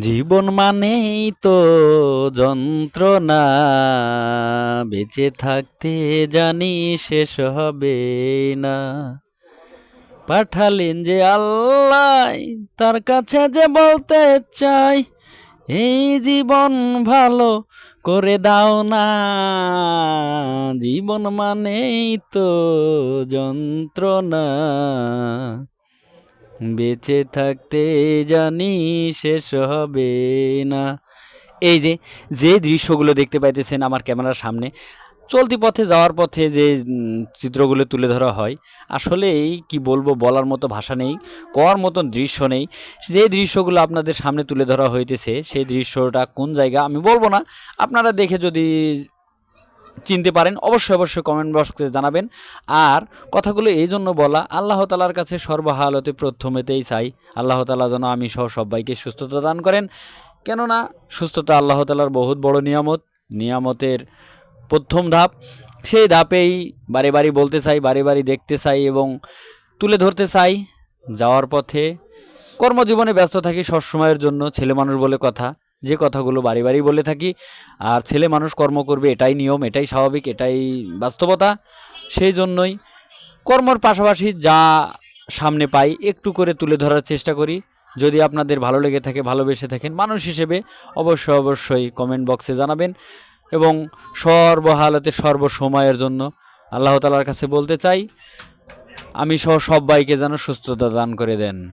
জীবন মানেই তো যন্ত্রণা, বেঁচে থাকতে জানি শেষ হবে না। পাঠালেন যে আল্লাহ, তার কাছে যে বলতে চাই, এই জীবন ভালো করে দাও না। জীবন মানেই তো যন্ত্রণা, বেঁচে থাকতে জানি শেষ হবে না। এই যে যে দৃশ্যগুলো দেখতে পাইতেছেন আমার ক্যামেরার সামনে, চলতি পথে যাওয়ার পথে যে চিত্রগুলো তুলে ধরা হয়, আসলে এই কি বলবো, বলার মতো ভাষা নেই, কর মতন দৃশ্য নেই। যে দৃশ্যগুলো আপনাদের সামনে তুলে ধরা হইতেছে, সেই দৃশ্যটা কোন জায়গা আমি বলবো না, আপনারা দেখে যদি চিনতে পারেন অবশ্যই কমেন্ট বক্সে জানাবেন। আর কথাগুলো এই জন্য বলা, আল্লাহ তালার কাছে সর্বহালতে প্রথমেতেই চাই আল্লাহ তালা যেন আমি সহ সবাইকে সুস্থতা দান করেন। কেননা সুস্থতা আল্লাহ তালার বহুত বড় নিয়ামত, নিয়ামতের প্রথম ধাপ। সেই ধাপেই বারে বারে বলতে চাই, বারে বারে দেখতে চাই এবং তুলে ধরতে চাই। যাওয়ার পথে কর্মজীবনে ব্যস্ত থাকি সবসময়ের জন্য, ছেলে মানুষ বলে কথা, যে কথাগুলো বাড়ি বাড়ি বলে থাকি। আর ছেলে মানুষ কর্ম করবে, এটাই নিয়ম, এটাই স্বাভাবিক, এটাই বাস্তবতা। সেই জন্যই কর্মর পাশাপাশি যা সামনে পাই একটু করে তুলে ধরার চেষ্টা করি। যদি আপনাদের ভালো লেগে থাকে, ভালোবেসে থাকেন মানুষ হিসেবে, অবশ্যই কমেন্ট বক্সে জানাবেন। এবং সর্বহালতে সর্বসময়ের জন্য আল্লাহ তাআলার কাছে বলতে চাই, আমি সহ সবাইকে যেন সুস্থতা দান করে দেন।